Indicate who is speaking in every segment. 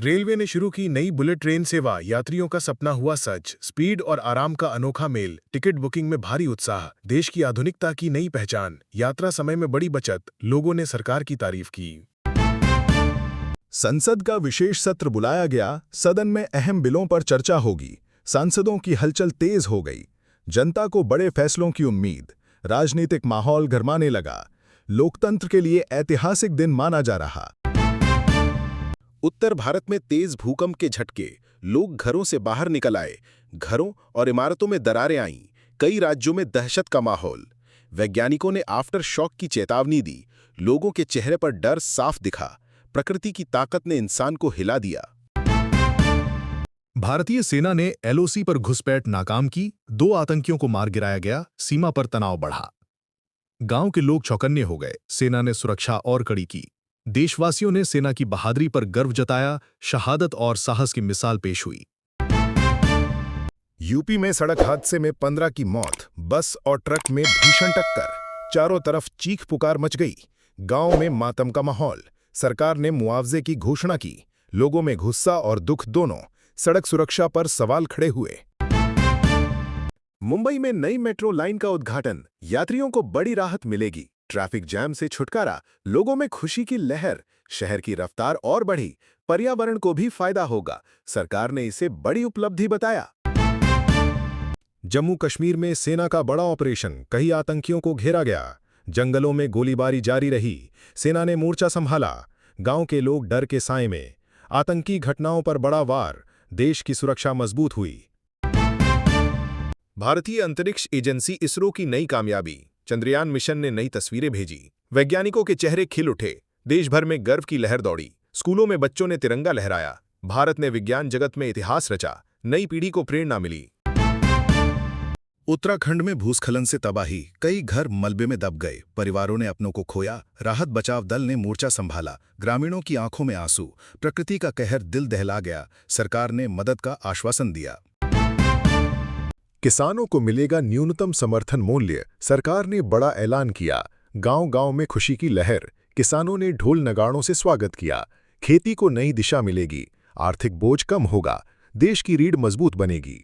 Speaker 1: Railway ने शुरू की नई बुलेट ट्रेन सेवा, यात्रियों का सपना हुआ सच। स्पीड और आराम का अनोखा मेल, टिकट बुकिंग में भारी उत्साह, देश की आधुनिकता की नई पहचान, यात्रा समय में बड़ी बचत, लोगों ने सरकार की तारीफ की।
Speaker 2: संसद का विशेष सत्र बुलाया गया, सदन में अहम बिलों पर चर्चा होगी। सांसदों की हलचल तेज हो गई, जनता को बड़े फैसलों की उम्मीद, राजनीतिक माहौल गरमाने लगा। लोकतंत्र के लिए ऐतिहासिक दिन माना जा रहा।
Speaker 3: उत्तर भारत में तेज भूकंप के झटके, लोग घरों से बाहर निकल आए, घरों और इमारतों में दरारें आईं, कई राज्यों में दहशत का माहौल। वैज्ञानिकों ने आफ्टर शॉक की चेतावनी दी, लोगों के चेहरे पर डर साफ दिखा, प्रकृति की ताकत ने इंसान को हिला दिया।
Speaker 2: भारतीय सेना ने एलओसी पर घुसपैठ नाकाम की, 2 आतंकियों को मार गिराया गया, सीमा पर तनाव बढ़ा। गांव के लोग चौकन्ने हो गए, सेना ने सुरक्षा और कड़ी की। देशवासियों ने सेना की बहादुरी पर गर्व जताया, शहादत और साहस की मिसाल पेश हुई। यूपी में सड़क हादसे में 15 की मौत, बस और ट्रक में भीषण टक्कर, चारों तरफ चीख पुकार मच गई। गांव में मातम का माहौल, सरकार ने मुआवजे की घोषणा की, लोगों में गुस्सा और दुख दोनों। सड़क सुरक्षा पर सवाल खड़े हुए। मुंबई में नई मेट्रो लाइन का उद्घाटन, यात्रियों को बड़ी राहत मिलेगी। ट्रैफिक जैम से छुटकारा, लोगों में खुशी की लहर, शहर की रफ्तार और बढ़ी, पर्यावरण को भी फायदा होगा। सरकार ने इसे बड़ी उपलब्धि बताया। जम्मू कश्मीर में सेना का बड़ा ऑपरेशन, कई आतंकियों को घेरा गया, जंगलों में गोलीबारी जारी रही, सेना ने मोर्चा संभाला, गांव के लोग डर के साए में। आतंकी घटनाओं पर बड़ा वार, देश की सुरक्षा मजबूत हुई। भारतीय अंतरिक्ष एजेंसी इसरो की नई कामयाबी, चंद्रयान मिशन ने नई तस्वीरें भेजी, वैज्ञानिकों के चेहरे खिल उठे, देश भर में गर्व की लहर दौड़ी, स्कूलों में बच्चों ने तिरंगा लहराया, भारत ने विज्ञान जगत में इतिहास रचा, नई पीढ़ी को प्रेरणा मिली। उत्तराखंड में भूस्खलन से तबाही, कई घर मलबे में दब गए, परिवारों ने अपनों को खोया, राहत बचाव दल ने मोर्चा संभाला, ग्रामीणों की आंखों में आंसू, प्रकृति का कहर दिल दहला गया, सरकार ने मदद का आश्वासन दिया। किसानों को मिलेगा न्यूनतम समर्थन मूल्य, सरकार ने बड़ा ऐलान किया, गांव-गांव में खुशी की लहर, किसानों ने ढोल नगाड़ों से स्वागत किया, खेती को नई दिशा मिलेगी, आर्थिक बोझ कम होगा, देश की रीढ़ मजबूत बनेगी।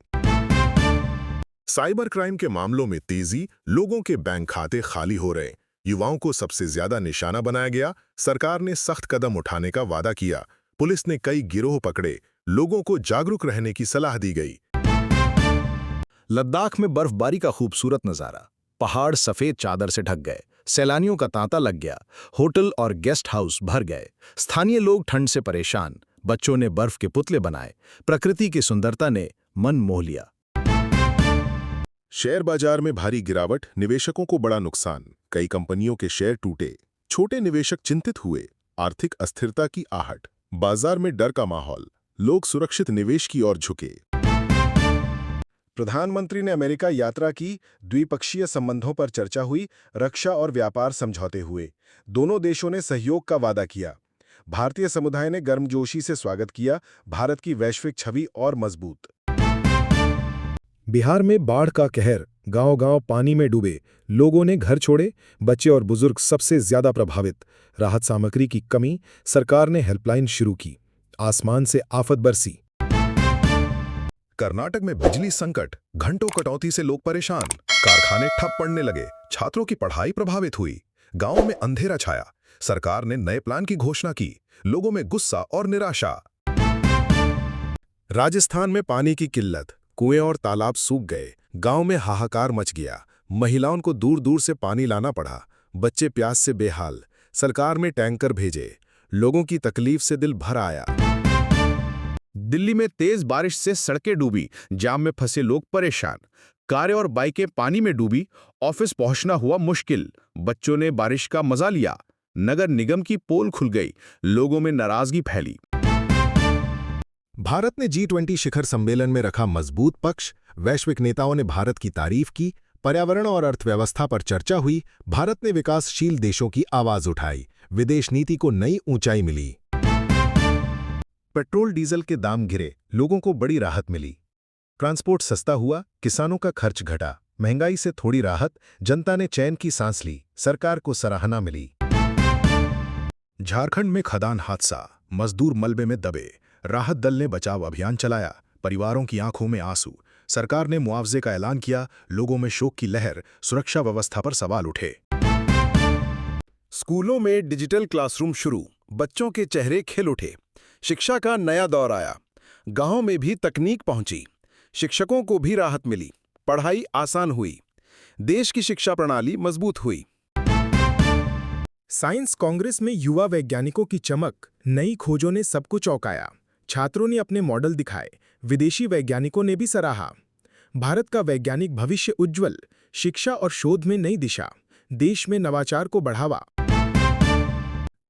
Speaker 2: साइबर क्राइम के मामलों में तेजी, लोगों के बैंक खाते खाली हो रहे, युवाओं को सबसे ज्यादा निशाना बनाया गया, सरकार ने सख्त कदम उठाने का वादा किया, पुलिस ने कई गिरोह पकड़े, लोगों को जागरूक रहने की सलाह दी गई। लद्दाख में बर्फबारी का खूबसूरत नजारा, पहाड़ सफेद चादर से ढक गए, सैलानियों का तांता लग गया, होटल और गेस्ट हाउस भर गए, स्थानीय लोग ठंड से परेशान, बच्चों ने बर्फ के पुतले बनाए, प्रकृति की सुंदरता ने मन मोह लिया। शेयर बाजार में भारी गिरावट, निवेशकों को बड़ा नुकसान, कई कंपनियों के शेयर टूटे, छोटे निवेशक चिंतित हुए, आर्थिक अस्थिरता की आहट, बाजार में डर का माहौल, लोग सुरक्षित निवेश की ओर झुके। प्रधानमंत्री ने अमेरिका यात्रा की, द्विपक्षीय संबंधों पर चर्चा हुई, रक्षा और व्यापार समझौते हुए, दोनों देशों ने सहयोग का वादा किया। भारतीय समुदाय ने गर्मजोशी से स्वागत किया, भारत की वैश्विक छवि और मजबूत। बिहार में बाढ़ का कहर, गांव-गांव पानी में डूबे, लोगों ने घर छोड़े, बच्चे और बुजुर्ग सबसे ज्यादा प्रभावित, राहत सामग्री की कमी, सरकार ने हेल्पलाइन शुरू की, आसमान से आफत बरसी। कर्नाटक में बिजली संकट, घंटों कटौती से लोग परेशान, कारखाने ठप पड़ने लगे, छात्रों की पढ़ाई प्रभावित हुई, गांव में अंधेरा छाया, सरकार ने नए प्लान की घोषणा की, लोगों में गुस्सा और निराशा। राजस्थान में पानी की किल्लत, कुएं और तालाब सूख गए, गांव में हाहाकार मच गया, महिलाओं को दूर दूर से पानी लाना पड़ा, बच्चे प्यास से बेहाल, सरकार में टैंकर भेजे, लोगों की तकलीफ से दिल भर आया। दिल्ली में तेज बारिश से सड़कें डूबी, जाम में फंसे लोग परेशान, कारें और बाइकें पानी में डूबी, ऑफिस पहुंचना हुआ मुश्किल, बच्चों ने बारिश का मजा लिया, नगर निगम की पोल खुल गई, लोगों में नाराजगी फैली। भारत ने G20 शिखर सम्मेलन में रखा मजबूत पक्ष, वैश्विक नेताओं ने भारत की तारीफ की, पर्यावरण और अर्थव्यवस्था पर चर्चा हुई, भारत ने विकासशील देशों की आवाज उठाई, विदेश नीति को नई ऊंचाई मिली। पेट्रोल डीजल के दाम गिरे, लोगों को बड़ी राहत मिली, ट्रांसपोर्ट सस्ता हुआ, किसानों का खर्च घटा, महंगाई से थोड़ी राहत, जनता ने चैन की सांस ली, सरकार को सराहना मिली। झारखंड में खदान हादसा, मजदूर मलबे में दबे, राहत दल ने बचाव अभियान चलाया, परिवारों की आंखों में आंसू। सरकार ने मुआवजे का ऐलान किया, लोगों में शोक की लहर, सुरक्षा व्यवस्था पर सवाल उठे।
Speaker 3: स्कूलों में डिजिटल क्लासरूम शुरू, बच्चों के चेहरे खिल उठे। शिक्षा का नया दौर आया, गांवों में भी तकनीक पहुंची, शिक्षकों को भी राहत मिली, पढ़ाई आसान हुई, देश की शिक्षा प्रणाली मजबूत हुई।
Speaker 1: साइंस कांग्रेस में युवा वैज्ञानिकों की चमक, नई खोजों ने सबको चौंकाया। छात्रों ने अपने मॉडल दिखाए, विदेशी वैज्ञानिकों ने भी सराहा। भारत का वैज्ञानिक भविष्य उज्जवल, शिक्षा और शोध में नई दिशा, देश में नवाचार को बढ़ावा।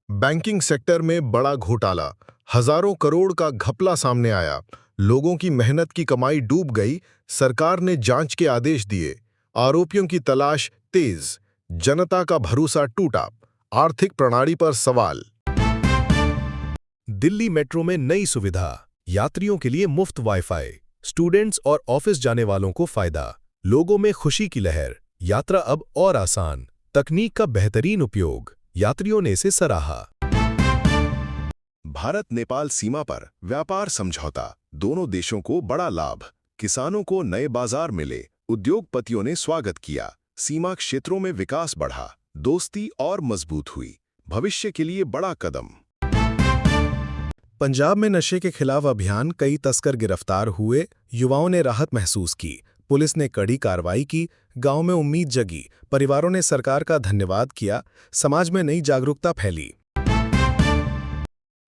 Speaker 2: बैंकिंग सेक्टर में बड़ा घोटाला, हजारों करोड़ का घपला सामने आया। लोगों की मेहनत की कमाई डूब गई, सरकार ने जांच के आदेश दिए। आरोपियों की तलाश तेज, जनता का भरोसा टूटा, आर्थिक प्रणाली पर सवाल। दिल्ली मेट्रो में नई सुविधा, यात्रियों के लिए मुफ्त वाईफाई, स्टूडेंट्स और ऑफिस जाने वालों को फायदा। लोगों में खुशी की लहर, यात्रा अब और आसान, तकनीक का बेहतरीन उपयोग, यात्रियों ने इसे सराहा। भारत नेपाल सीमा पर व्यापार समझौता, दोनों देशों को बड़ा लाभ, किसानों को नए बाजार मिले, उद्योगपतियों ने स्वागत किया, सीमा क्षेत्रों में विकास बढ़ा, दोस्ती और मजबूत हुई, भविष्य के लिए बड़ा कदम। पंजाब में नशे के खिलाफ अभियान, कई तस्कर गिरफ्तार हुए, युवाओं ने राहत महसूस की, पुलिस ने कड़ी कार्रवाई की, गांव में उम्मीद जगी, परिवारों ने सरकार का धन्यवाद किया, समाज में नई जागरूकता फैली।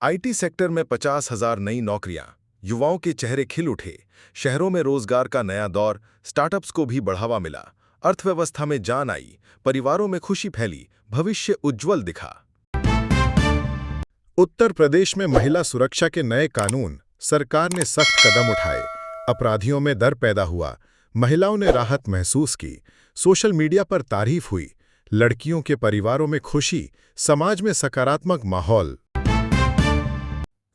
Speaker 2: आईटी सेक्टर में 50,000 नई नौकरियां, युवाओं के चेहरे खिल उठे, शहरों में रोजगार का नया दौर, स्टार्टअप्स को भी बढ़ावा मिला, अर्थव्यवस्था में जान आई, परिवारों में खुशी फैली, भविष्य उज्जवल दिखा। उत्तर प्रदेश में महिला सुरक्षा के नए कानून, सरकार ने सख्त कदम उठाए, अपराधियों में डर पैदा हुआ, महिलाओं ने राहत महसूस की, सोशल मीडिया पर तारीफ हुई, लड़कियों के परिवारों में खुशी, समाज में सकारात्मक माहौल।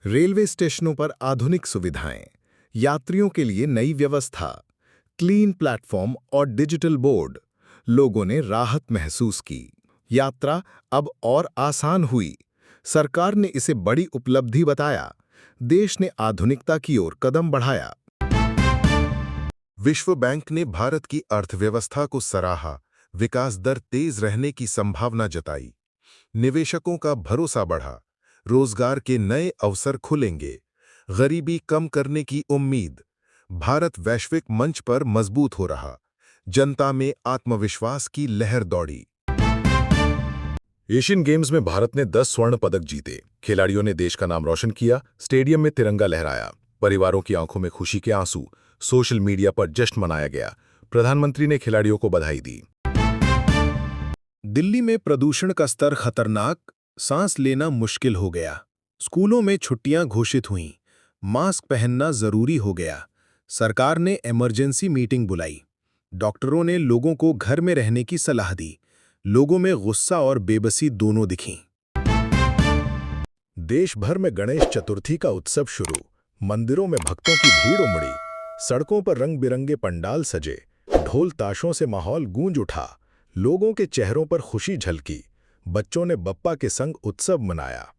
Speaker 2: रेलवे स्टेशनों पर आधुनिक सुविधाएं, यात्रियों के लिए नई व्यवस्था, क्लीन प्लेटफॉर्म और डिजिटल बोर्ड, लोगों ने राहत महसूस की, यात्रा अब और आसान हुई, सरकार ने इसे बड़ी उपलब्धि बताया, देश ने आधुनिकता की ओर कदम बढ़ाया। विश्व बैंक ने भारत की अर्थव्यवस्था को सराहा, विकास दर तेज रहने की संभावना जताई, निवेशकों का भरोसा बढ़ा, रोजगार के नए अवसर खुलेंगे, गरीबी कम करने की उम्मीद, भारत वैश्विक मंच पर मजबूत हो रहा, जनता में आत्मविश्वास की लहर दौड़ी। एशियन गेम्स में भारत ने 10 स्वर्ण पदक जीते, खिलाड़ियों ने देश का नाम रोशन किया, स्टेडियम में तिरंगा लहराया, परिवारों की आंखों में खुशी के आंसू, सोशल मीडिया पर जश्न मनाया गया, प्रधानमंत्री ने खिलाड़ियों को बधाई दी। दिल्ली में प्रदूषण का स्तर खतरनाक, सांस लेना मुश्किल हो गया, स्कूलों में छुट्टियां घोषित हुईं, मास्क पहनना जरूरी हो गया, सरकार ने इमरजेंसी मीटिंग बुलाई, डॉक्टरों ने लोगों को घर में रहने की सलाह दी, लोगों में गुस्सा और बेबसी दोनों दिखीं। देश भर में गणेश चतुर्थी का उत्सव शुरू, मंदिरों में भक्तों की भीड़ उमड़ी, सड़कों पर रंग बिरंगे पंडाल सजे, ढोल ताशों से माहौल गूंज उठा, लोगों के चेहरों पर खुशी झलकी, बच्चों ने बप्पा के संग उत्सव मनाया।